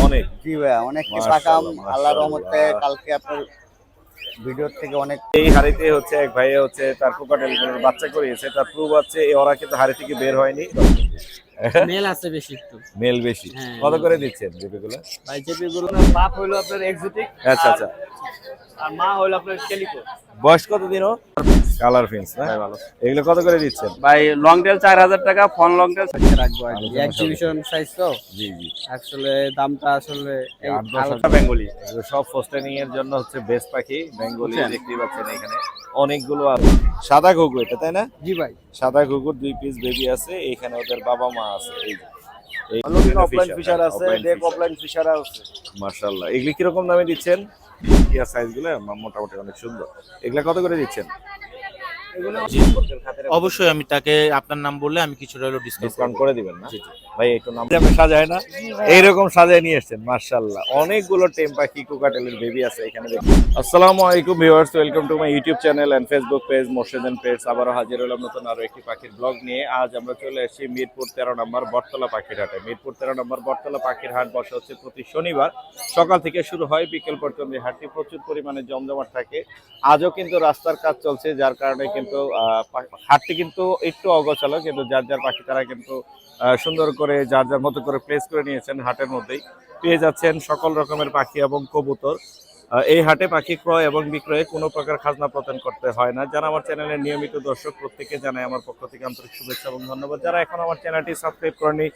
অনেক জি ভাইয়া অনেক পাকা আম আল্লাহর রহমতে কালকে আপনার ভিডিওর থেকে অনেক এই হাড়িতে হচ্ছে এক ভাই হচ্ছে তার কোকাটেল গুলোর বাচ্চা করিয়েছে, তার প্রুভ হচ্ছে ওরা কিন্তু হাড়ি থেকে বের হয়নি। মেল আছে বেশি একটু। মেল বেশি। হ্যাঁ, কত করে দিচ্ছেন জেপিগুলো? ভাই জেপি গুলো বাপ হইলো আপনার এক্সোটিক, আচ্ছা আচ্ছা। আর মা হইলো আপনার ক্যালিকো। বয়স কত দিন ও? কালার ফিন্স না? ভালো এগুলো কত করে দিচ্ছেন? ভাই লং টেল 4000 টাকা, ফন লং টেল রাখবো আর কি। আলোচনা এক্সিবিশন সাইজ তো জি জি। আসলে দামটা আসলে এই 8-10 আলাদা বেঙ্গলি। এগুলো সব ফোস্টারিং এর জন্য হচ্ছে বেস্ট পাখি বেঙ্গলি বুঝছেন? দেখতেই পাচ্ছেন এখানে অনেকগুলো আছে। সাদা ঘুঘু এটা তাই না? জি ভাই সাদা ঘুঘুর 2 পিস বেবি আছে, এখানে ওদের বাবা মা আছে। এই যে এই অফলাইন ফিশার আছে, ডেক অফলাইন ফিশার আছে। মাশাআল্লাহ। এগুলি কিরকম দামে দিচ্ছেন? টিয়া সাইজগুলো মোটামুটি অনেক সুন্দর। এগুলা কত করে দিচ্ছেন? অবশ্যই আমি তাকে আপনার নাম বললে আমি কিছুটা হলেও ডিসকাউন্ট ডিসকাউন্ট করে দিবেন না? ভাই একটু নাম আমি সাজায় না এইরকম সাজায় নিয়ে এসেছেন মাশাআল্লাহ। অনেকগুলো টেম পাখি কোকাটেলের বেবি আছে এখানে দেখুন। আসসালামু আলাইকুম viewers, welcome to my YouTube channel and Facebook page Morshed and page. আবারও হাজির হলাম নতুন আরো একটি পাখির ব্লগ নিয়ে। আজ আমরা চলে এসেছি মিরপুর 13 নম্বর বটতলা পাখির হাটে। মিরপুর 13 নম্বর বটতলা পাখির হাট বসে হচ্ছে প্রতি শনিবার, সকাল থেকে শুরু হয় বিকেল পর্যন্ত। এই হাটটি প্রচুর পরিমাণে জমজমাট থাকে। আজও কিন্তু রাস্তার কাজ চলছে, যার কারণে কিন্তু হাটটি কিন্তু একটু অগোছালো, কিন্তু যার যার পাখি তারা কিন্তু সুন্দর করে যার যার মতো করে প্লেস করে নিয়েছেন। হাটের মধ্যেই পেয়ে যাচ্ছেন সকল রকমের পাখি এবং কবুতর। এই হাটে পাখি ক্রয় এবং বিক্রয়ে কোনো প্রকার খাজনা প্রদান করতে হয় না। যারা আমার চ্যানেলের নিয়মিত দর্শক, প্রত্যেককে জানাই আমার পক্ষ থেকে আন্তরিক শুভেচ্ছা এবং ধন্যবাদ। যারা এখন আমার চ্যানেলটি সাবস্ক্রাইব করেনি,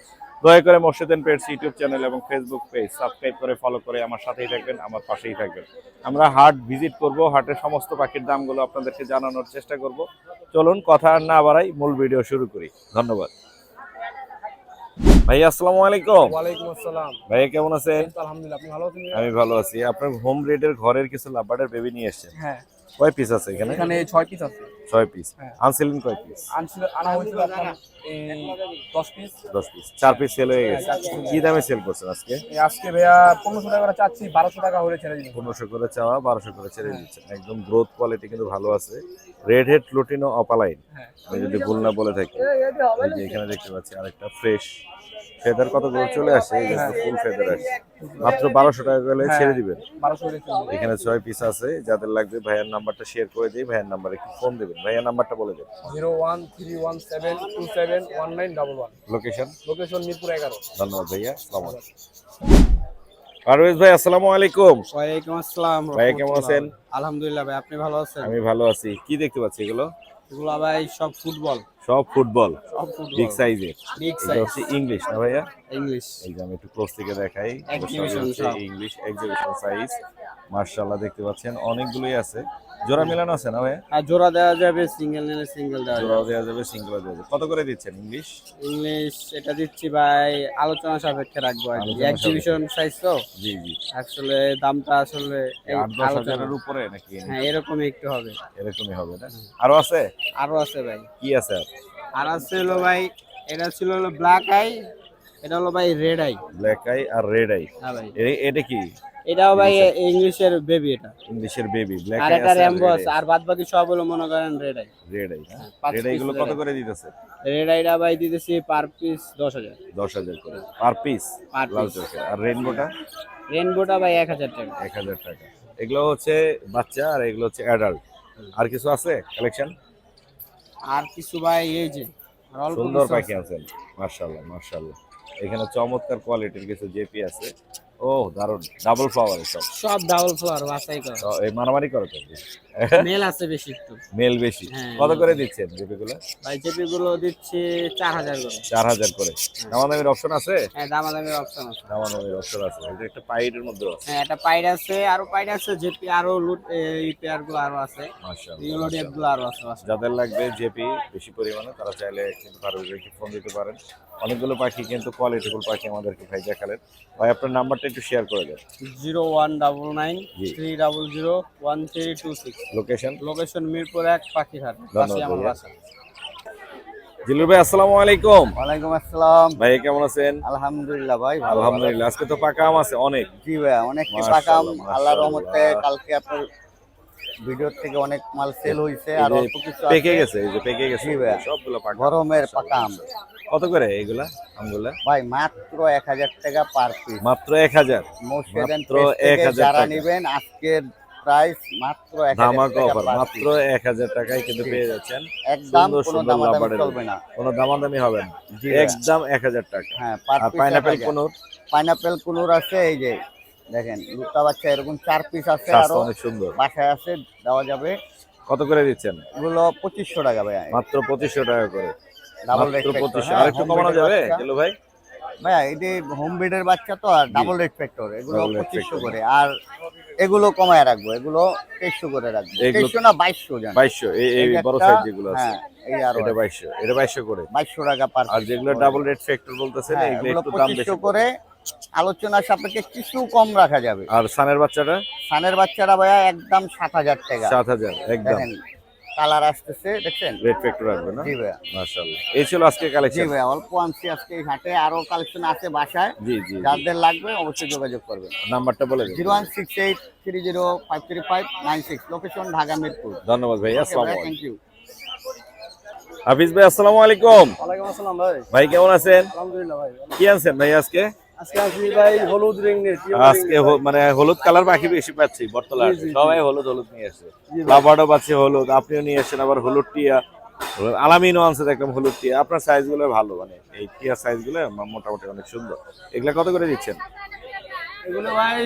দয়া করে Morshed and page YouTube channel এবং ফেসবুক পেজ সাবস্ক্রাইব করে ফলো করে আমার সাথেই থাকবেন, আমার পাশেই থাকবেন। আমরা হাট ভিজিট করব, হাটের সমস্ত পাখির দামগুলো আপনাদেরকে জানানোর চেষ্টা করব। চলুন কথা আর না বাড়াই, মূল ভিডিও শুরু করি। ধন্যবাদ। ভাই আসসালামু আলাইকুম। ওয়ালাইকুম আসসালাম। ভাই কেমন আছেন? আলহামদুলিল্লাহ, আপনি ভালো আছেন? আমি ভালো আছি। আপনার হোম ব্রিডের ঘরের কিছু লাভবার্ডের বেবি নিয়ে এসেছেন। হ্যাঁ, কয় পিস আছে এখানে? এখানে 6 পিস আছে। 6 পিস। হ্যাঁ। আনসেলিং কয় পিস? আনা হয়েছিল আপনার এই 10 পিস। 10 পিস। 4 পিস সেল হয়ে গেছে। কি দামে সেল করছেন আজকে? আজকে ভাইয়া 1500 টাকা করে চাচ্ছি, 1200 টাকা হলে ছেড়ে দিন। 1500 করে চাওয়া, 1200 করে ছেড়ে দিচ্ছেন। একদম গ্রোথ কোয়ালিটি কিন্তু ভালো আছে। রেড হেড লুটিনো অপালাইন, হ্যাঁ, আমি যদি ভুল না বলে থাকি। এই যে এখানে দেখতে পাচ্ছি আরেকটা ফ্রেশ ফেদার কতগুলো চলে আসে, এই যে ফুল ফেদার আসে। মাত্র 1200 টাকা করে ছেড়ে দিবেন। 1200 হলে ছেড়ে দিন। এখানে 6 পিস আছে। যাদের লাগবে ভাইয়ের নাম্বারটা শেয়ার করে দিই, ভাইয়ের নাম্বারে একটু ফোন দেবেন। ভাইয়ের নাম্বারটা বলে দেন। 01317271911। লোকেশন? লোকেশন মিরপুর 11। ধন্যবাদ ভাইয়া, আসসালামু আলাইকুম। পারভেজ ভাই আসসালামু আলাইকুম। ওয়ালাইকুম আসসালাম। ভাই কেমন আছেন? আলহামদুলিল্লাহ ভাই, আপনি ভালো আছেন? আমি ভালো আছি। কি দেখতে পাচ্ছি এগুলো? এগুলো ভাই সব ফুটবল। সব ফুটবল, সব ফুটবল। বিগ সাইজের। বিগ এটা সাইজ। হচ্ছে ইংলিশ না ভাইয়া? ইংলিশ। এই যে আমি একটু ক্লোজ থেকে দেখাই। Exhibition হচ্ছে সব। English exhibition size. মাশাআল্লাহ, দেখতে পাচ্ছেন অনেকগুলোই আছে। জোড়া মেলানো আছে না ভাইয়া? আর জোড়া দেওয়া যাবে, সিঙ্গেল নিলে সিঙ্গেল দেওয়া জোড়াও যাবে। দেওয়া যাবে, সিঙ্গেলও দেওয়া যাবে। কত করে দিচ্ছেন ইংলিশ? ইংলিশ এটা দিচ্ছি ভাই আলোচনা সাপেক্ষে রাখবো আর কি। আলোচনা এক্সিবিশন সাইজ তো জি জি। আসলে দামটা আসলে এই 8-10 আলোচনা। হাজারের উপরে নাকি? হ্যাঁ, এরকমই একটু হবে। এরকমই হবে না? আরো আছে? আরো আছে ভাই। কি আছে আর? আর আছে হলো ভাই, এটা ছিল হলো ব্ল্যাক আই, এটা হলো ভাই রেড আই। ব্ল্যাক আই আর রেড আই। হ্যাঁ ভাই, এটা কি? এটাও ভাই ইংলিশের বেবি এটা। ইংলিশের বেবি। ব্ল্যাক আর আই এটা আছে, র্যাম্বো আছে, আর বাদ বাকি সব হলো মনে করেন রেড আই। রেড আই না? পাঁচ রেড আই piece গুলো red কত eye। করে দিতেছে? রেড আইটা ভাই দিতেছি পার পিস 10,000। 10,000 করে পার পিস। Per লাল piece। চোখের। আর রেইনবোটা? রেনবোটা ভাই 1000 টাকা। 1000 টাকা। এগুলো হচ্ছে বাচ্চা আর এগুলো হচ্ছে অ্যাডাল্ট। আর কিছু আছে কালেকশন? আর কিছু ভাই এই যে আর অল্প সুন্দর কিছু পাখি আছে। আছেন মাশাআল্লাহ মাশাআল্লাহ। এখানে চমৎকার কোয়ালিটির কিছু জেপি আছে। ও দারুন, ডাবল ফ্লাওয়ার সব। সব ডাবল ফ্লোর বাছাই করা। তো এই মারামারি করে তো? মেল আছে বেশি একটু। মেল বেশি। হ্যাঁ। কত করে দিচ্ছেন জেপিগুলো? ভাই জেপি গুলো দিচ্ছি 4000 করে। 4000 করে। দামাদামির অপশন আছে? হ্যাঁ, দামাদামির অপশন আছে। দামাদামির অপশন আছে। এটা একটা পাইডের মধ্যে আছে। হ্যাঁ, এটা পাইড আছে, আরো পাইড আছে, জেপি আরো লুট এই পেয়ার গুলো আরো আছে। মাশাআল্লাহ। ইউলো ডেপ গুলো আরো আছে। যাদের লাগবে জেপি বেশি পরিমাণে, তারা চাইলে কিন্তু পারভেজকে ফোন দিতে পারেন। অনেকগুলো পাখি কিন্তু কোয়ালিটিফুল পাখি আমাদেরকে ভাই দেখালেন। ভাই আপনার নাম্বারটা একটু শেয়ার করে দেন। 0199301326। লোকেশন? লোকেশন মিরপুর 1 পাখিরহাট, ধন্যবাদ পাশে আমার ভাইয়া। বাসা। জিলুর ভাই আসসালামু আলাইকুম। ওয়ালাইকুম আসসালাম। ভাই কেমন আছেন? আলহামদুলিল্লাহ ভাই ভালো। আলহামদুলিল্লাহ। আজকে তো পাকা আম আছে অনেক। জি ভাইয়া অনেক পাকা আম মাশাআল্লাহ, আল্লাহর মাশাআল্লাহ। রহমতে কালকে আপনার ভিডিওর থেকে অনেক মাল সেল হয়েছে এই আর যে অল্প কিছু পেকে আছে। গেছে, এই যে পেকে গেছে জি ভাইয়া। সবগুলো পাকা। গরমের পাকা আম কত করে এগুলা আমগুলা? ভাই মাত্র 1000 টাকা পার পিস। মাত্র 1000। মোর্শেদান মাত্র পেজ থেকে 1000 যারা টাকা। নেবেন আজকের প্রাইস মাত্র 1000 ধামাকা টাকা অফার, per মাত্র piece। 1000 টাকায় কিন্তু জি। পেয়ে যাচ্ছেন একদম সুন্দর কোনো সুন্দর দামাদামি লাভবার্ডের চলবে না। কোনো দামাদামি হবে না, জি ভাইয়া। একদম 1000 টাকা। হ্যাঁ পার আর পিস পাইনাপেল কোনো পাইনাপেল কুনুর আছে, এই যে দেখেন লুটা বাচ্চা এরকম 4 পিস আছে, স্বাস্থ্য আরো অনেক সুন্দর। বাসায় আছে, দেওয়া যাবে। কত করে দিচ্ছেন? এগুলো 2500 টাকা ভাই। মাত্র 2500 টাকা করে। ডাবল মাত্র রেড 2500। আর একটু কমানো যাবে দিলু ভাই? ভাইয়া এটি হোম ব্রিডের বাচ্চা তো, আর ডাবল রেড ফ্যাক্টর, এগুলো Double red 2500 factor। করে। আর এগুলো কমায় রাখবো, এগুলো 2300 করে রাখবো। এগুলো 2300 না 2200 জান। 2200। এই এই বড় একটা, সাইজ যেগুলো আছে হ্যাঁ এই আরো এটা 2200, এটা 2200 করে। 2200 টাকা পার। আর যেগুলো ডাবল রেড ফ্যাক্টর বলতেছেন হ্যাঁ, এগুলো এগুলো একটু দাম বেশি 2500 করে। আলোচনার সাপেক্ষে কিছু কম রাখা যাবে। আর সানের বাচ্চাটা সানের বাচ্চারা ভাইয়া একদম 7000 টাকা। 7000 একদম। দেখেন কালার আসতেছে, দেখছেন? রেড ফ্যাক্টর আসবে না? জি ভাইয়া। মাশাআল্লাহ। এই ছিল আজকে জি কালেকশন। ভাইয়া, অল্প আনছি আজকে এই হাটে, আরো কালেকশন আছে বাসায়। জি জি। যাদের লাগবে অবশ্যই যোগাযোগ করবেন। নাম্বারটা বলে দিন। 01683053596, লোকেশন ঢাকা মিরপুর। ধন্যবাদ ভাই, আসসালামু আলাইকুম। Thank you. হাফিজ ভাই আসসালামু আলাইকুম। ওয়ালাইকুম আসসালাম ভাই। ভাই কেমন আছেন? আলহামদুলিল্লাহ ভাই। কি আনছেন ভাই আজকে? আজকে আসি ভাই হলুদ রিং নিয়ে। আজকে মানে হলুদ কালার পাখি বেশি পাচ্ছি বর্তমানে, জি, জি, সবাই হলুদ হলুদ নিয়ে আসছে। জি ভাই। লাভার্ডও পাচ্ছি হলুদ, আপনিও নিয়ে আসছেন আবার হলুদ টিয়া। আলামিনও আনছে দেখলাম হলুদ টিয়া। আপনার সাইজ গুলো ভালো, মানে এই টিয়ার সাইজ গুলো মোটামুটি অনেক সুন্দর। এগুলা কত করে দিচ্ছেন? এগুলো ভাই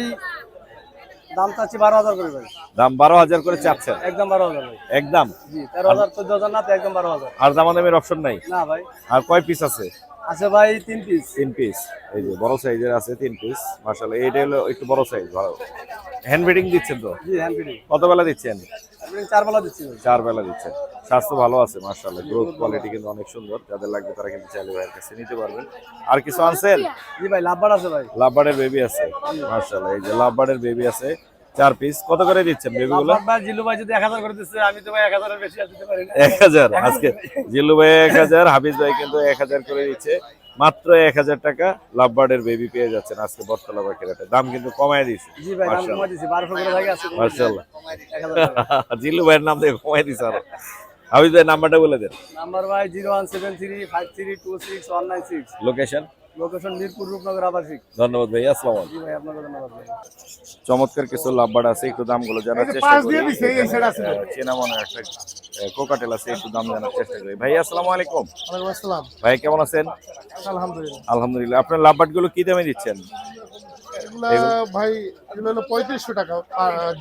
দাম চাচ্ছি 12000 করে ভাই। দাম 12000 করে চাচ্ছেন? একদম 12000 ভাই। একদম। জি 13000 14000 না, তো একদম 12000। আর দামাদামের অপশন নাই? না ভাই। আর কয় পিস আছে? আছে ভাই 3 পিস। 3 পিস। এই যে বড় সাইজের আছে 3 পিস। মাশাআল্লাহ, এইটা হলো একটু বড় সাইজ, ভালো। হ্যান্ড ব্রিডিং দিচ্ছেন তো? জি হ্যান্ড ফিডিং। কত বেলা দিচ্ছেন? আপনি 4 বেলা দিচ্ছি ভাই। 4 বেলা দিচ্ছেন। স্বাস্থ্য ভালো আছে মাশাআল্লাহ, গ্রোথ কোয়ালিটি কিন্তু অনেক সুন্দর। যাদের লাগবে তারা কিন্তু চাইলে ভাইয়ের কাছে নিতে পারবেন। আর কিছু আনছেন? জি ভাই লাভবার আছে ভাই। লাভবার্ডের বেবি আছে মাশাআল্লাহ, এই যে লাভবার্ডের বেবি আছে 4 পিস। কত করে দিচ্ছেন বেবিগুলো? লাভবার ভাই জিলু ভাই যদি 1000 করে দিচ্ছে, আমি তো ভাই 1000 এর বেশি আর দিতে পারি না। 1000 আজকে জিল্লু ভাই 1000, হাফিজ ভাই কিন্তু 1000 করে দিচ্ছে। মাত্র 1000 টাকা লাভবার্ডের বেবি পেয়ে যাচ্ছেন আজকে বর্তলা পাখির হাটে। দাম কিন্তু কমায় দিয়েছে। জি ভাই দাম কমাই দিছি, 1200 করে ভাই আছে। মাশাআল্লাহ। 1000 টাকা। জিল্লু ভাইয়ের নাম দিয়ে কমায় দিছে আরো। হাফিজ ভাই নাম্বারটা বলে দেন। নাম্বার ভাই 01735326196। লোকেশন? লোকেশন মিরপুর রূপনগর আবাসিক। ধন্যবাদ ভাই, আসসালামু আলাইকুম। জি ভাই আপনাকে ধন্যবাদ ভাই। চমৎকার কিছু লাভবার্ড আছে, একটু দামগুলো জানার চেষ্টা করি। চেনা মনে একটা কোকাটেল আছে, একটু দাম জানার চেষ্টা করি। ভাই আসসালামু আলাইকুম। ওয়ালাইকুম আসসালাম। ভাই কেমন আছেন? আলহামদুলিল্লাহ। আলহামদুলিল্লাহ। আপনার লাভবার্ড গুলো কি দামে দিচ্ছেন? এগুলা ভাই এগুলো হলো 3500 টাকা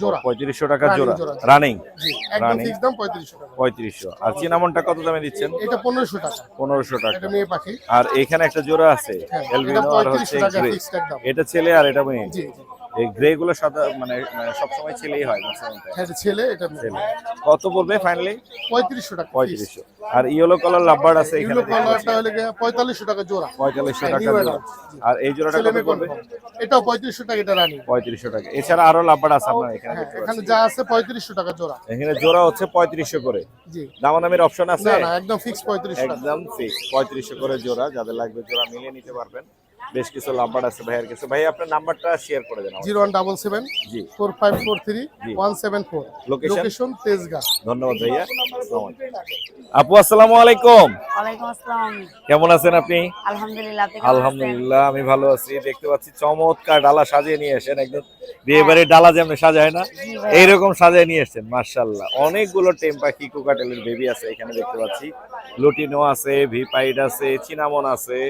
জোড়া। 3500 টাকা Running জোড়া। জোড়া। রানিং জি একদম Running। ফিক্স দাম 3500 টাকা। 3500। আর চিনামনটা কত দামে দিচ্ছেন? এটা 1500 টাকা। 1500 টাকা। এটা মেয়ে পাখি। আর এখানে একটা জোড়া আছে হ্যাঁ, এলবিনো এটা আর হচ্ছে 3500 টাকা গ্রে। ফিক্সড একদম। এটা ছেলে আর এটা মেয়ে। জি জি। এই গ্রে গুলো সাদা, মানে সব সময় ছেলেই হয় maximum time। হ্যাঁ এটা ছেলে, এটা মেয়ে। ছেলে। কত পড়বে ফাইনালি? 3500 টাকা। 3500। আর ইয়েলো কালার লাভবার্ড আছে এখানে ইউলো কালারটা হলে গিয়ে 4500 টাকা জোড়া। 4500 টাকা New জোড়া। adult। আর এই জোড়াটা ছেলে কত মেয়ে পড়বে? কনফার্ম। এটাও 3500 টাকা, এটা রানি। 3500 টাকা। এছাড়া আরো লাভবার্ড আছে আপনার এখানে হ্যাঁ দেখতে এখানে পাচ্ছি। যা আছে 3500 টাকা জোড়া। এখানে জোড়া হচ্ছে 3500 করে। জি। দামাদামের অপশন আছে? না না একদম ফিক্স 3500 টাকা। একদম ফিক্স 3500 করে জোড়া। যাদের লাগবে জোড়া মিলিয়ে নিতে পারবেন। বেশ কিছু লাভবার্ড আছে ভাইয়ের কাছে। ভাই আপনার নাম্বারটা শেয়ার করে দেন আমাদের। 01777 জি। 4543 জি। 174। লোকেশন? লোকেশন তেজগাঁ। ধন্যবাদ ভাইয়া। আসসালামু আলাইকুম। আপু আসসালামু আলাইকুম। ওয়ালাইকুম আসসালাম। কেমন আছেন আপনি? আলহামদুলিল্লাহ, আপনি কেমন আছেন? আলহামদুলিল্লাহ আমি ভালো আছি। দেখতে পাচ্ছি চমৎকার ডালা সাজিয়ে নিয়ে এসেছেন, একদম বিয়ে বাড়ির ডালা যেমন সাজায় না জি ভাই। এইরকম সাজিয়ে নিয়ে এসেছেন মাশাআল্লাহ। অনেকগুলো টেম পাখি কোকাটেলের বেবি আছে এখানে দেখতে পাচ্ছি। লুটিনো আছে, ভিপাইড আছে, চিনামন আছে,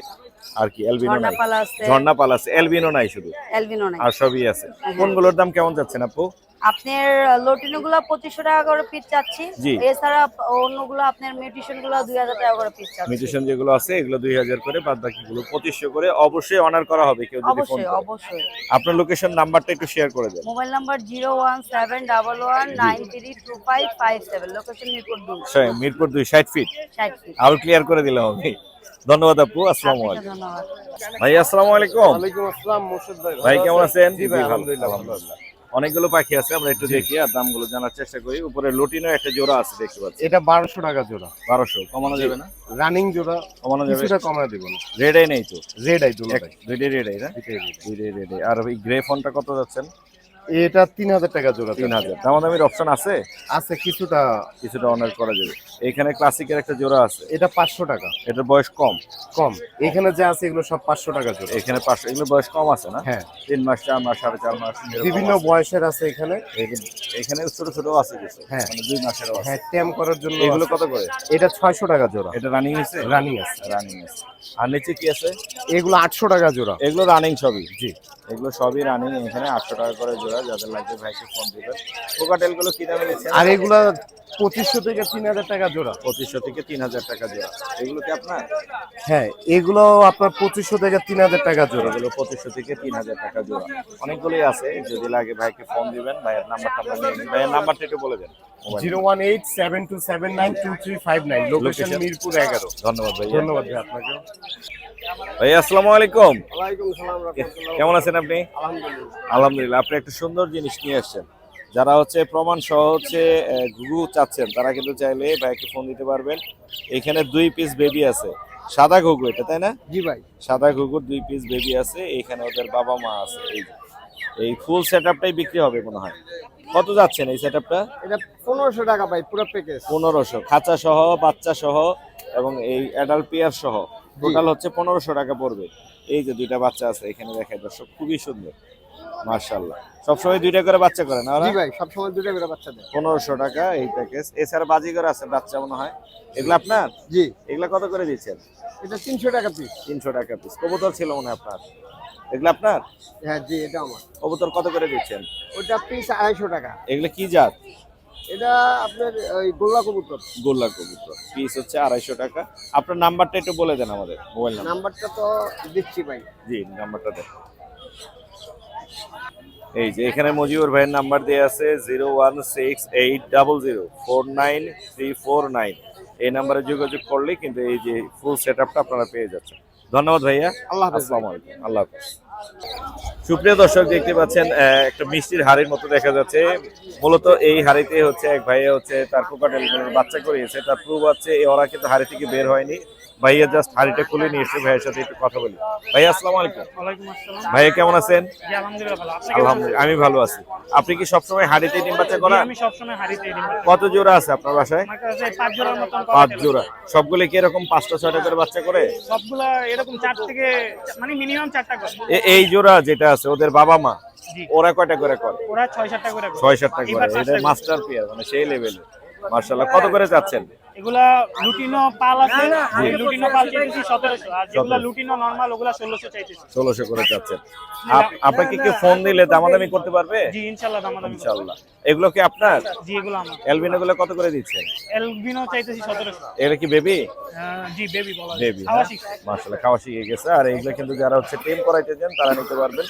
আর কি এলবিনো নাই? ঝর্ণাপাল আছে। ঝর্ণাপাল আছে, এলবিনো নাই শুধু, এলবিনো নাই। আর সবই আছে। কোনগুলোর দাম কেমন যাচ্ছেন আপু? আপনার লটিনো গুলো 2500 টাকা করে পিস চাচ্ছি। জি। এছাড়া অন্যগুলো আপনার মিউটেশন গুলো 2000 টাকা করে পিস চাচ্ছি। মিউটেশন যেগুলো আছে এগুলো 2000 করে, বাদ বাকিগুলো 2500 করে। অবশ্যই অনার করা হবে কেউ যদি ফোন অবশ্যই করে। অবশ্যই। আপনার লোকেশন নাম্বারটা একটু শেয়ার করে দেন। Mobile number 01711932557, location Mirpur 2। Mirpur 2, 60 feet. 60 feet. আরো ক্লিয়ার করে দিলাম আমি। ধন্যবাদ আপু, আসসালামু আপনাকে আলাইকুম। ধন্যবাদ। ভাই আসসালামু আলাইকুম। ওয়ালাইকুম আসসালাম মোর্শেদ ভাই। ভাই কেমন আছেন? জি ভাই জি, ভালো। আলহামদুলিল্লাহ ভালো। আলহামদুলিল্লাহ। অনেকগুলো পাখি আছে, আমরা একটু দেখি আর দামগুলো জানার চেষ্টা করি। উপরে লটিনো একটা জোড়া আছে দেখতে পাচ্ছি। এটা 1200 টাকা জোড়া। 1200 কমানো যাবে না? রানিং জোড়া। কমানো যাবে? কিছুটা কমায় দেব না। রেড আই নেই তো? রেড আই দুটো। দুইটাই রেড আই না? দুইটাই রেড আই। আর ওই গ্রে ফোনটা কত যাচ্ছেন? এটা 3000 টাকা জোড়া। 3000। দামাদামির অপশন আছে? আছে কিছুটা অনার করা যাবে। এখানে ক্লাসিকের একটা জোড়া আছে, এটা 500 টাকা এটার বয়স কম। এখানে যা আছে এগুলো সব 500 টাকা জোড়া। এখানে 500, এগুলো বয়স কম আছে না? হ্যাঁ 3 মাস 4 মাস 4.5 মাস এরকম বিভিন্ন আছে। বয়সের আছে এখানে। এখানে ছোট ছোট আছে কিছু, হ্যাঁ। মানে 2 মাসেরও আছে। হ্যাঁ ট্যাম করার জন্য এগুলো আছে। কত করে? এটা 600 টাকা জোড়া। এটা রানিং আছে? রানিং আছে। রানিং আছে। আর নিচে কি আছে? এগুলো 800 টাকা জোড়া। এগুলো রানিং সবই? জি এগুলো সবই রানিং। এখানে 800 টাকা করে জোড়া। যাদের লাগবে ভাইকে ফোন দিবেন। কোকাটেল গুলো কি দামে দিচ্ছেন? আর এগুলো 2500 থেকে 3000 টাকা জোড়া। 2500 থেকে 3000 টাকা জোড়া। এগুলো কি আপনার? হ্যাঁ এগুলো আপনার 2500 থেকে 3000 টাকা জোড়া। এগুলো 2500 থেকে 3000 টাকা জোড়া। অনেকগুলোই আছে, যদি লাগে ভাইকে ফোন দিবেন। ভাইয়ের নাম্বারটা নিয়ে নিন। ভাইয়ের নাম্বারটা একটু বলে দেন। 01872792359, লোকেশন Location? মিরপুর 11। ধন্যবাদ ভাই। ধন্যবাদ ভাই আপনাকে। ভাই আসসালামু আলাইকুম। ওয়ালাইকুম আসসালাম রাহমাতুল্লাহ। কেমন আছেন আপনি? আলহামদুলিল্লাহ। আলহামদুলিল্লাহ। আপনি একটা সুন্দর জিনিস নিয়ে আসছেন। যারা হচ্ছে প্রমাণ সহ হচ্ছে ঘুঘু চাচ্ছেন, তারা কিন্তু চাইলে ভাইকে ফোন দিতে পারবেন। এখানে 2 পিস বেবি আছে, সাদা ঘুঘু এটা, তাই না? জি ভাই। সাদা ঘুঘুর 2 পিস বেবি আছে। এখানে ওদের বাবা মা আছে। এই ফুল সেটআপটাই বিক্রি হবে মনে হয়। কত যাচ্ছেন এই সেটআপটা? এটা 1500 টাকা ভাই, পুরো প্যাকেজ। 1500, খাঁচা সহ, বাচ্চা সহ এবং এই অ্যাডাল্ট পেয়ার সহ টোটাল হচ্ছে 1500 টাকা পড়বে। এই যে 2টা বাচ্চা আছে এখানে, দেখায় দর্শক, খুবই সুন্দর মাশাআল্লাহ। সবসময় 2টা করে বাচ্চা করে না ওরা? জি ভাই, সব সময় দুটো করে বাচ্চা দেয়। 1500 টাকা এই প্যাকেজ। এছাড়া বাজিগর আছে বাচ্চা মনে হয়, এগুলো আপনার? জি, এগুলা কত করে দিচ্ছেন? এটা 300 টাকা পিস। 300 টাকা পিস। কবুতর ছিল মনে হয় আপনার, এগুলো আপনার? হ্যাঁ জি, এটা আমার। কবুতর কত করে দিচ্ছেন? ওটা পিস 250 টাকা। এগুলো কি জাত? এটা আপনার ওই গোল্লা কবুতর। গোল্লা কবুতর। পিস হচ্ছে 250 টাকা। আপনার নাম্বারটা একটু বলে দেন আমাদের, মোবাইল নাম্বার। নাম্বারটা তো দিচ্ছি ভাই। জি, নাম্বারটা দেন। এই যে এখানে মজিবুর ভাইয়ের নাম্বার দেওয়া আছে 01680049349। এই নাম্বারে যোগাযোগ করলে কিন্তু এই যে ফুল সেটআপটা আপনারা পেয়ে যাচ্ছেন। ধন্যবাদ ভাইয়া। আল্লাহ হাফেজ। আসসালামু আলাইকুম। আল্লাহ হাফেজ। সুপ্রিয় দর্শক, দেখতে পাচ্ছেন একটা মিষ্টির হাড়ির মতো দেখা যাচ্ছে। মূলত এই হাড়িতে হচ্ছে এক ভাইয়া হচ্ছে তার কোকাটেলগুলোর বাচ্চা করিয়েছে। তার প্রুভ হচ্ছে ওরা কিন্তু হাড়ি থেকে বের হয়নি। ভাইয়া জাস্ট হাড়িটা খুলে নিয়ে এসে ভাইয়ের সাথে একটু কথা বলি। ভাইয়া আসসালামু আলাইকুম। ওয়ালাইকুম আসসালাম। ভাইয়া কেমন আছেন? জি আলহামদুলিল্লাহ ভালো। আপনি কেমন আছেন? আলহামদুলিল্লাহ, আমি ভালো আছি। আপনি কি সবসময় হাড়িতে ডিম বাচ্চা জি, করান? আমি সবসময় হাড়িতে ডিম পাচ্ছি। কত জোড়া আছে আপনার বাসায়? আমার কাছে 5 জোড়ার মতন 5 জোড়া। সবগুলো কি এরকম 5টা 6টা করে বাচ্চা করে? সবগুলা এরকম 4 থেকে মানে মিনিমাম 4টা করে। এই জোড়া যেটা আছে ওদের বাবা মা, জি, ওরা কয়টা করে করে? ওরা 6-7টা করে করে। 6-7টা করে। এবার এটা 5টা করে। মাস্টার পেয়ার, মানে সেই লেভেলে। মাশাআল্লাহ। কত করে যাচ্ছেন? এগুলা লুটিনো পাল আছে, আমি লুটিনো পাল চাইতেছি 1700, আর যেগুলা লুটিনো নরমাল ওগুলা 1600 চাইতেছি। 1600 করে যাচ্ছেন। আপনাকে কি ফোন দিলে দামাদামি করতে পারবে? জি ইনশাআল্লাহ দামাদামি করব। ইনশাআল্লাহ। এগুলো কি আপনার? জি এগুলো আমার। এলবিনো গুলো কত করে দিচ্ছেন? এলবিনো চাইতেছি 1700। এগুলো কি বেবি? জি বেবি বলা যায়। বেবি। খাওয়া শিখছে। মাশাআল্লাহ, খাওয়া শিখে গেছে। আর এগুলো কিন্তু যারা হচ্ছে টেম করাইতে চান তারা নিতে পারবেন।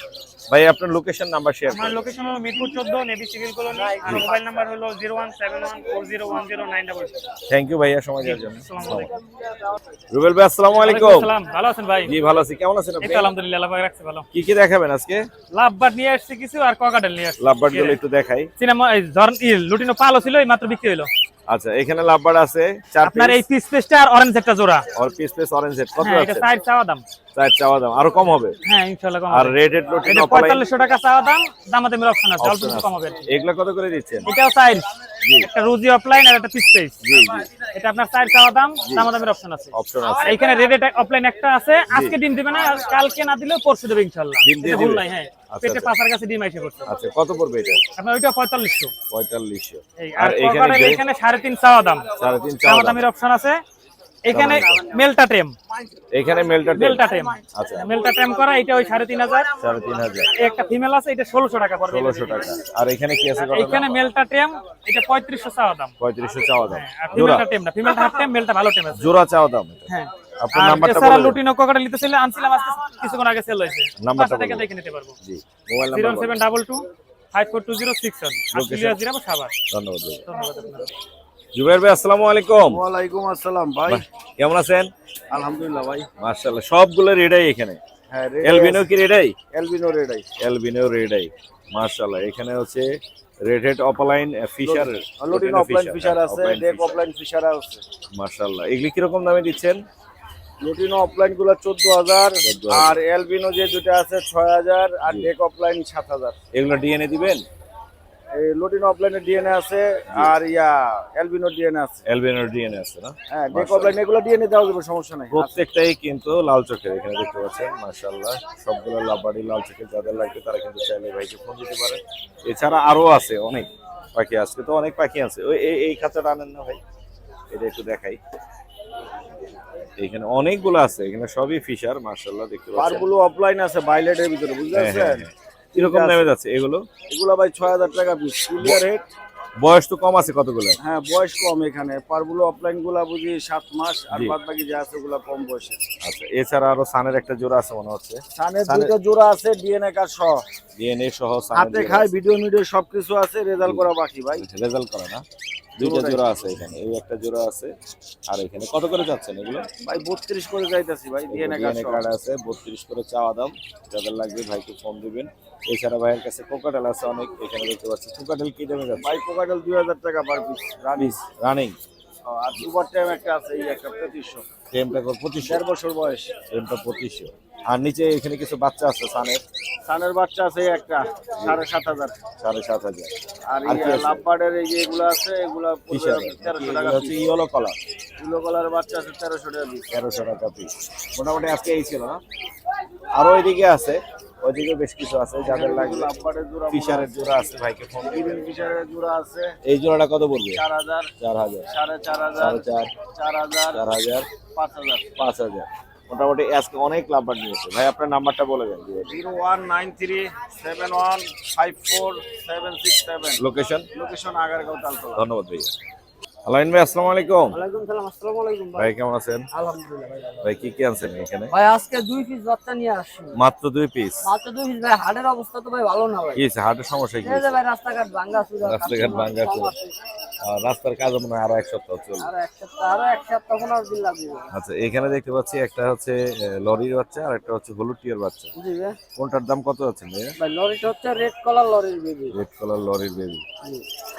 ভাই আপনার লোকেশন নাম্বার শেয়ার আমার করুন। লোকেশন হলো মিরপুর 14 নেভি সিভিল কলোনি, আর মোবাইল নাম্বার হলো 01714010922। থ্যাংক ইউ ভাইয়া সময় দেওয়ার জন্য। আসসালামু আলাইকুম। রুবেল ভাই আসসালামু আলাইকুম। আসসালাম, ভালো আছেন ভাই? জি ভালো আছি। কেমন আছেন এই আপনি? তো আলহামদুলিল্লাহ, আল্লাহ পাক রাখছে ভালো। কি কি দেখাবেন আজকে? লাভবাট নিয়ে আসছি কিছু, আর ককাটেল নিয়ে আসছি। লাভবার্ড গুলো একটু দেখাই। সিনেমা এই ধরেন লুটিনো পালো ছিল, এই মাত্র বিক্রি হলো। আচ্ছা, এখানে লাভবার্ড আছে 4 আপনার এই পিস। পিস পেস্টটা আর অরেঞ্জ একটা জোড়া। আর পিস পিস অরেঞ্জ হেড কত হ্যাঁ, এটা আছে? সাইড চাওয়া দাম। 4 চাওয়া দাম, আরো কম হবে? হ্যাঁ ইনশাআল্লাহ কম আর হবে। রেড হেড লোটিন এটা অফলাইন 4500 টাকা চাওয়া দাম, দামাদামির অপশন আছে, অল্প কিছু কম হবে আর কি। এগুলা কত করে দিচ্ছেন? এটাও সাইড, জি। একটা রুজি অফলাইন আর একটা পিস পেস। জি জি, এটা আপনার সাইড চাওয়া দাম, দামাদামির অপশন আছে। অপশন আর আছে। এখানে রেড অফলাইন একটা আছে, আজকে ডিম দিবে না, আর কালকে না দিলেও পরশু দেবে ইনশাআল্লাহ। ডিম দিয়ে এটা ভুল দিবে? নাই, হ্যাঁ। আচ্ছা, পেটে আচ্ছা। পাছার কাছে ডিম আইসে পড়ছে। আচ্ছা, কত পড়বে এটা? আপনার ওইটা 4500। 4500। এই আর আর এখানে ককাটেল যে- এখানে 3.5 চাওয়া দাম, 3.5 চাওয়া দাম। দামাদামির অপশন আছে। এখানে মেলটা টেম, এখানে মেলটা মেলটা টেম। আচ্ছা, মেলটা টেম করা, এটা ওই 3500। 3500। এই একটা ফিমেল আছে, এটা 1600 টাকা পড়বে। 1600 টাকা। আর এখানে কি আছে? এখানে মেলটা টেম, এটা 3500 চাওয়া দাম। 3500 চাওয়া দাম। আর জোড়া ফিমেলটা টেম না, ফিমেলটা হাফ টেম, মেলটা ভালো টেম আছে। জোড়া চাওয়া দাম এটা। হ্যাঁ। আপনার আর নাম্বারটা এছাড়া বলে লুটিনো ককাটেল নিতে চাইলে আনছিলাম আজকে কিছুক্ষণ আগে সেল হয়েছে। নাম্বারটা 5 টাকা বলুন। দেখে নিতে পারবো। জি, মোবাইল নাম্বার বলুন। 072 542067 Location? আসলে জিরাবো সাভার। ধন্যবাদ ভাই। ধন্যবাদ আপনাকে। জুবাইর ভাই আসসালামু আলাইকুম। ওয়ালাইকুম আসসালাম ভাই। কেমন আছেন? আলহামদুলিল্লাহ ভাই। মাশাআল্লাহ, সবগুলো রেডাই এখানে। হ্যাঁ এলবিনো কি red eye? Albino red eye. Albino red eye. মাশাআল্লাহ, এখানে হচ্ছে রেড হেড অফলাইন ফিশার, লোটিন অফলাইন ফিশার আছে, ডেক অফলাইন ফিশার আছে। মাশাআল্লাহ। এগুলি কি রকম দামে দিচ্ছেন? লুটিনো অফলাইন গুলো 14,000 14,000 আর এলবিনো যে দুটো আছে 6,000 আর ডেক অফলাইন 7,000। এগুলো ডিএনএ দিবেন? এই লুটিনো অফলাইনের ডিএনএ আছে আর এলবিনো ডিএনএ আছে। এলবিনোর ডিএনএ আছে না? হ্যাঁ, ডেক অফলাইন এগুলো ডিএনএ দেওয়া যাবে, সমস্যা নাই। প্রত্যেকটাই কিন্তু লাল চোখের, এখানে দেখতে পাচ্ছেন মাশাআল্লাহ সবগুলো লাভবাড়ি লাল চোখের। যাদের লাগবে তারা কিন্তু চাইলে ভাইকে ফোন দিতে পারে। এছাড়া আরো আছে অনেক পাখি, আজকে তো অনেক পাখি আছে। ওই এই খাঁচাটা আনেন না ভাই, এটা একটু দেখাই। এখানে অনেকগুলো আছে, এখানে সবই ফিশার মাশাআল্লাহ দেখতে পাচ্ছেন। পারগুলো অফলাইন আছে বাইলেটের ভিতরে, বুঝতে হ্যাঁ, হ্যাঁ, পারছেন? হ্যাঁ। কিরকম নেমে যাচ্ছে এগুলো? এগুলো ভাই 6,000 টাকা পিস, ক্লিয়ার রেট। বয়স তো কম আছে কতগুলো? হ্যাঁ, বয়স কম এখানে। পারগুলো অফলাইন গুলা বুঝি 7 মাস, আর জি। বাদ বাকি যা আছে ওগুলা কম বয়সে। আচ্ছা, এছাড়া আরো সানের একটা জোড়া আছে মনে হচ্ছে, সানের দুটো জোড়া আছে ডিএনএ কার্ড সহ, ডিএনএ সহ হাতে খায়, ভিডিও মিডিও সবকিছু আছে, রেজাল্ট করা বাকি ভাই। রেজাল্ট করা না? দুইটা জোড়া আছে এখানে, এই একটা জোড়া আছে। আর এখানে কত করে যাচ্ছেন এগুলো? ভাই 32 করে যাইতাছি ভাই, ডিএনএ কার্ড ডিএনএ সহ। কার্ড আছে, 32 করে চাওয়া দাম। যাদের লাগবে ভাইকে ফোন দিবেন। এছাড়া ভাইয়ের কাছে কোকাটেল আছে অনেক, এখানে দেখতে পাচ্ছি। কোকাটেল কি দামে যাচ্ছে? ভাই কোকাটেল 2,000 টাকা পার পিস রানিস। রানিং আর সুপার টাইম একটা আছে, এই একটা 2500, টেমটা 2500, 1.5 বছর বয়স। টেমটা 2500। আর নিচে এখানে কিছু বাচ্চা আছে সানের, সানের বাচ্চা আছে এই একটা 7,500। 7,500। আর আর কি এই আছে? লাভবার্ডের এই যে এগুলো আছে, এগুলো কিসের? 1300 টাকা এগুলো হচ্ছে ইয়েলো কালার, কিলো কলার বাচ্চা আছে 1300 টাকা পিস। 1300 টাকা পিস। মোটামুটি আজকে এই ছিল না? আরো এদিকে আছে, ওইদিকে বেশ কিছু আছে। যাদের লাগবে লাভবার্ডের জোড়া, ফিশারের জোড়া আছে, ভাইকে ফোন দিবেন। গ্রিন ফিশারের জোড়া আছে এই জোড়াটা কত পড়বে? 4,000, 4,000, 4,500, 4,500, 4,000, 4,000, 5,000। 5,000। মোটামুটি আজকে অনেক লাভবার নিয়েছে। ভাই আপনার নাম্বারটা বলে দেন। 0193715477। লোকেশন? লোকেশন আগারগাঁও তালতলা। ধন্যবাদ ভাইয়া। আলাইন ভাই আসসালামু আলাইকুম। ওয়ালাইকুম সালাম। আসসালামু আলাইকুম ভাই কেমন আছেন? আলহামদুলিল্লাহ ভাই ভালো। ভাই কি কি আনছেন এখানে? ভাই আজকে 2 পিস বাচ্চা নিয়ে আসছি। মাত্র 2 পিস? মাত্র 2 পিস ভাই, হাটের অবস্থা তো ভাই ভালো না ভাই। কি হয়েছে? হার্টের সমস্যা কি? এই যে ভাই রাস্তাঘাট ভাঙা চুরা, রাস্তাঘাট ভাঙা চুরা। রাস্তার কাজ মনে হয় আরো এক সপ্তাহ চলবে। আরো এক সপ্তাহ 15 দিন লাগবে। আচ্ছা, এখানে দেখতে পাচ্ছি একটা হচ্ছে লরির বাচ্চা আর একটা হচ্ছে হলুদ টিয়ার বাচ্চা। জি ভাই। কোনটার দাম কত আছে ভাইয়া? ভাই লরিটা হচ্ছে রেড কালার লরির বেবি। রেড কালার লরির বেবি।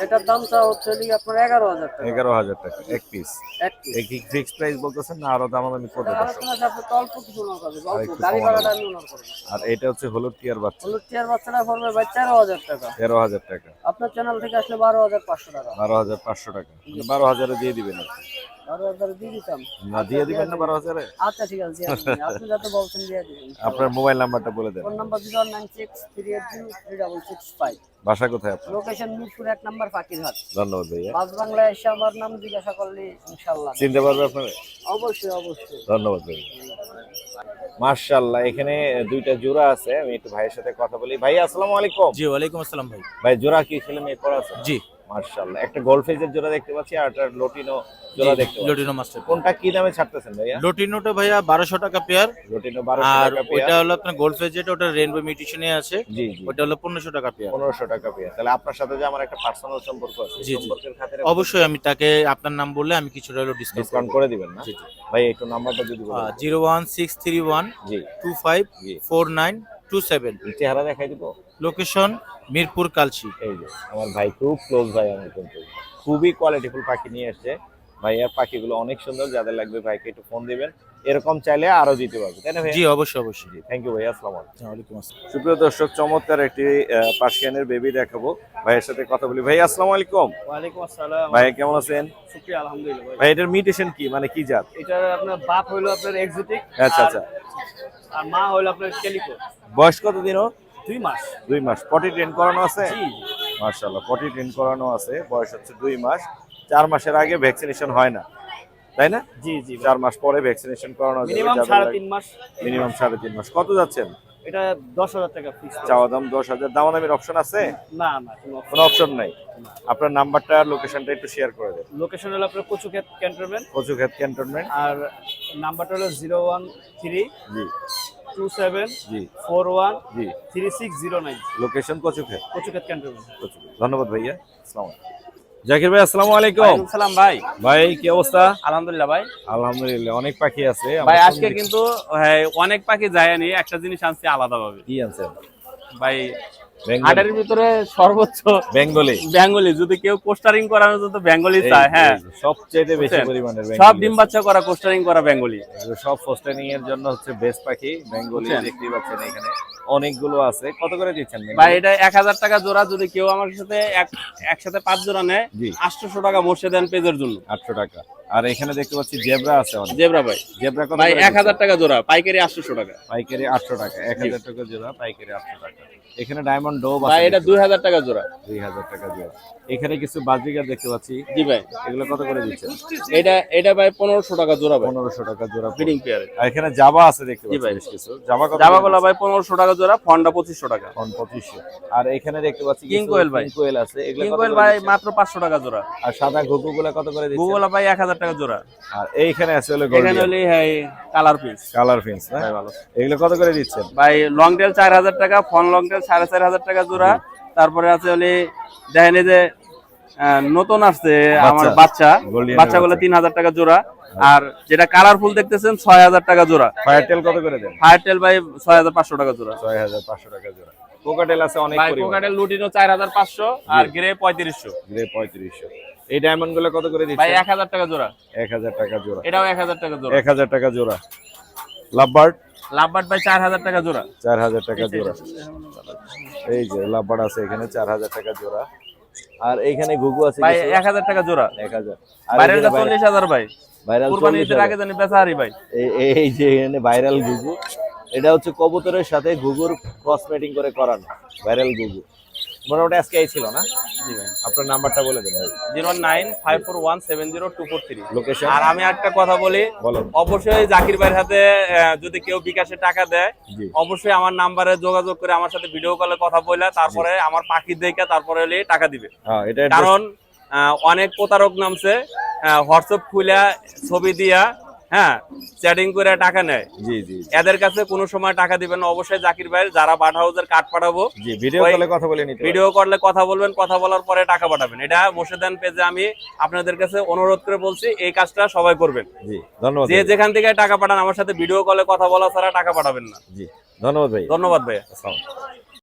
এটার দামটা হচ্ছে আপনার 11,000 টাকা। 11,000 টাকা এক পিস। এক পিস। এই কি ফিক্সড প্রাইস বলতেছেন না আরো দামাদামি করতে পারছেন? আলোচনা যাবে তো অল্প কিছু না করবে, আর অল্প একটু গাড়ি কমানো ভাড়াটা যাবে। আমি ওনার করব। আর এটা হচ্ছে হলুদ টিয়ার বাচ্চা, হলুদ চেয়ার বাচ্চাটা পড়বে ভাই 13,000 টাকা। 13,000 টাকা। আপনার চ্যানেল থেকে আসলে 12,500 টাকা। 12,500 টাকা। মানে 12,000 এ দিয়ে দিবেন আর কি। 12,000 দিয়ে দিতাম। না দিয়ে দিবেন না 12,000 এ? আচ্ছা ঠিক আছে, দিয়ে দিবেন। আপনি যত বলছেন দিয়ে দিবেন। আপনার মোবাইল নাম্বারটা বলে দেন। Phone number 09638036665। বাসা কোথায় আপনার? লোকেশন মিরপুর 1 নম্বর ফাকিরহাট। ধন্যবাদ ভাইয়া। পাঁচ বাংলায় এসে আমার নাম জিজ্ঞাসা করলে ইনশাআল্লাহ। চিনতে পারবে আপনারা? অবশ্যই অবশ্যই। ধন্যবাদ ভাইয়া। মাশাআল্লাহ, এখানে দুইটা জোড়া আছে। আমি একটু ভাইয়ের সাথে কথা বলি। ভাই আসসালামু আলাইকুম। জি ওয়ালাইকুম আসসালাম ভাই। ভাই জোড়া কি ছেলে মেয়ে করা আছে? জি। মাশাআল্লাহ, একটা গোল্ডফিশের জোড়া দেখতে পাচ্ছি আর একটা লটিনো জোড়া দেখতে পাচ্ছি। লটিনো মাস্টার। কোনটা কি দামে ছাড়তেছেন ভাইয়া? লটিনোটা ভাইয়া 1200 টাকা পেয়ার। লটিনো 1200 আর টাকা ওইটা পেয়ার। হলো আপনার গোল্ড ফেজ, যেটা ওটা রেইনবো মিউটেশনে আছে, জি জি। ওইটা হলো 1500 টাকা পেয়ার। 1500 টাকা পেয়ার। তাহলে আপনার সাথে যে আমার একটা পার্সোনাল সম্পর্ক আছে, জি, জি। সম্পর্কের খাতিরে অবশ্যই আমি তাকে আপনার নাম বললে আমি কিছুটা হলো ডিসকাউন্ট ডিসকাউন্ট করে দিবেন না? জি জি। ভাই একটু নাম্বারটা যদি বলেন। 01631 জি 254927। চেহারা দেখাই দিব। লোকেশন মিরপুর কালচি। এই যে আমার ভাই খুব ক্লোজ ভাই, আমার কিন্তু খুবই কোয়ালিটিফুল পাখি নিয়ে এসেছে। ভাইয়ার পাখিগুলো অনেক সুন্দর। যাদের লাগবে ভাইকে একটু ফোন দিবেন, এরকম চাইলে আরো দিতে পারবে, তাই না ভাই? জি অবশ্যই অবশ্যই। জি, থ্যাংক ইউ ভাইয়া। আসসালামু আলাইকুম। ওয়ালাইকুম আসসালাম। সুপ্রিয় দর্শক, চমৎকার একটি পার্সিয়ানের বেবি দেখাবো। ভাইয়ের সাথে কথা বলি। ভাই আসসালামু আলাইকুম। ওয়ালাইকুম আসসালাম। ভাই কেমন আছেন? শুকরিয়া, আলহামদুলিল্লাহ ভাই। ভাই এটার মিউটেশন কি, মানে কি জাত? এটা আপনার বাপ হইলো আপনার এক্সোটিক, আচ্ছা আচ্ছা। আর মা হইলো আপনার ক্যালিকো। বয়স কত দিন ওর? 2 মাস। 2 মাস। পটি ট্রেন করানো আছে? জি। মাশাআল্লাহ, পটি ট্রেন করানো আছে। বয়স হচ্ছে 2 মাস। 4 মাসের আগে ভ্যাকসিনেশন হয় না, তাই না? জি জি। 4 মাস পরে ভ্যাকসিনেশন করানো যাবে। মিনিমাম 3.5 মাস। মিনিমাম 3.5 মাস। কত যাচ্ছেন? এটা 10,000 টাকা ফিক্স। চাওয়া দাম 10,000। দামাদামির অপশন আছে? না না, কোনো অপশন নাই। আপনার নাম্বারটা লোকেশনটা একটু শেয়ার করে দেন। লোকেশন হলো আপনার কচুক্ষেত ক্যান্টনমেন্ট, কচুক্ষেত ক্যান্টনমেন্ট। আর নাম্বারটা হলো 013 জি 27 জি 41 জি। 3609। লোকেশন কচুক্ষেত। কচুক্ষেত ক্যান্টনমেন্ট। ধন্যবাদ ভাইয়া। আসসালামু আলাইকুম। জাকির ভাই আসসালামু আলাইকুম। সালাম ভাই। ভাই কি অবস্থা? আলহামদুলিল্লাহ ভাই। আলহামদুলিল্লাহ, অনেক পাখি আছে। ভাই আমরা আজকে কিন্তু অনেক পাখি যায়নি, একটা জিনিস আনছি আলাদাভাবে। কি আনছেন? ভাই বেঙ্গলি। হাটের ভিতরে সর্বোচ্চ বেঙ্গলি বেঙ্গলি, যদি কেউ কোস্টারিং করানোর জন্য বেঙ্গলি চায়, হ্যাঁ সবচেয়ে বেশি বুঝছেন? পরিমাণের সব বেঙ্গলি ডিম আছে। বাচ্চা করা কোস্টারিং করা বেঙ্গলি। এগুলো সব ফোস্টানিং এর জন্য হচ্ছে বেস্ট পাখি বেঙ্গলি বুঝছেন? দেখতেই পাচ্ছেন এখানে অনেকগুলো আছে। কত করে দিচ্ছেন বেঙ্গলি? ভাই এটা 1000 টাকা জোড়া, যদি কেউ আমার সাথে একসাথে 5 জোড়া নেয় জি 800 টাকা বসে দেন পেজের জন্য। 800 টাকা। আর এখানে দেখতে পাচ্ছি জেব্রা আছে অনেক। জেব্রা ভাই, জেব্রা কত ভাই করে 1000 টাকা জোড়া, পাইকারি 800 টাকা। পাইকারি 800 টাকা, 1000 টাকা জোড়া, পাইকারি 800 টাকা। এখানে ডায়মন্ড ডোব ভাই আছে এটা 2000 টাকা জোড়া। 2000 টাকা জোড়া। এখানে কিছু বাজিগার দেখতে পাচ্ছি, জি ভাই এগুলো কত করে দিচ্ছেন? এটা ভাই 1500 টাকা জোড়া ভাই, 1500 টাকা জোড়া। ব্রিডিং পেয়ারে। আর এখানে জাবা আছে দেখতে জি পাচ্ছি ভাই। বেশ কিছু। জাবা কত? জামাগুলো ভাই 1500 টাকা জোড়া, ফন্ডা 2500 টাকা। 2500। আর এখানে দেখতে পাচ্ছি কিং কোয়েল ভাই। কিং কোয়েল আছে, এগুলো কিং কত কোয়েল করে ভাই দিচ্ছেন? মাত্র 500 টাকা জোড়া। আর সাদা ঘুঘুগুলো কত করে দিচ্ছেন? গুগল ভাই 1000 টাকা জোড়া। আর এইখানে আছে হলো এখানে গোল্ডেন হলে হ্যাঁ কালার পিস কালার ফিন্স না? ভাই ভালো। এগুলো কত করে দিচ্ছেন? ভাই লং টেল 4000 টাকা, ফন লং টেল 4500 টাকা জোড়া। তারপরে আছে হলে দেখেন এই যে নতুন আসছে আমার বাচ্চা, Golden বাচ্চাগুলো বাচ্চা। 3000 টাকা জোড়া। আর যেটা কালারফুল দেখতেছেন 6000 টাকা জোড়া। ফায়ারটেল কত করে দেন? ফায়ার টেল ভাই 6500 টাকা জোড়া। 6500 টাকা জোড়া। কোকাটেল আছে অনেক ভাই পরিমাণ। কোকাটেল লুটিনো 4500 আর গ্রে 3500। গ্রে 3500। এই ডায়মন্ড গুলো কত করে ভাই দিচ্ছেন? 1000 টাকা জোড়া। 1000 টাকা জোড়া। এটাও 1000 টাকা জোড়া। 1000 টাকা জোড়া। লাভবার্ড লাভবার্ড ভাই 4000 টাকা জোড়া। 4000 টাকা জোড়া। এই যে লাভবার্ড আছে এখানে 4000 টাকা জোড়া। আর এইখানে ঘুঘু আছে ভাই কিছু? 1000 টাকা জোড়া। 1000। আর ভাইরালটা 40000 ভাই। ভাইরাল কুরবানি ঈদের আগে জানি বেচা হারি ভাই। এই যে এখানে ভাইরাল ঘুঘু, এটা হচ্ছে কবুতরের সাথে ঘুঘুর ক্রস মেটিং করে করানো ভাইরাল ঘুঘু। মোটামুটি আজকে এই ছিল না? জি ভাই। আপনার নাম্বারটা বলে দেন ভাই। 09541702243। লোকেশন? আর আমি একটা কথা বলি, বলেন। অবশ্যই জাকির ভাইয়ের হাতে যদি কেউ বিকাশে টাকা দেয়, জি। অবশ্যই আমার নাম্বারে যোগাযোগ করে আমার সাথে ভিডিও কলে কথা বলে তারপরে আমার পাখি দেখে তারপরে হলে টাকা দিবে। হ্যাঁ, এটা কারণ অনেক প্রতারক নামছে, হোয়াটসঅ্যাপ খুলে ছবি দিয়া হ্যাঁ চ্যাটিং করে টাকা নেয়। জি জি এদের কাছে কোনো সময় টাকা দিবেন না। অবশ্যই জাকির ভাইয়ের যারা বাট হাউসের কার্ড পাঠাবো, জি ভিডিও ওই কলে কথা বলে নিতে পারেন। ভিডিও করলে কথা বলবেন, কথা বলার পরে টাকা পাঠাবেন। এটা মোর্শেদান পেজে আমি আপনাদের কাছে অনুরোধ করে বলছি, এই কাজটা সবাই করবেন। জি ধন্যবাদ। যে যেখান থেকে টাকা পাঠান আমার সাথে ভিডিও কলে কথা বলা ছাড়া টাকা পাঠাবেন না। জি ধন্যবাদ ভাই। ধন্যবাদ ভাই। আসসালামু আলাইকুম।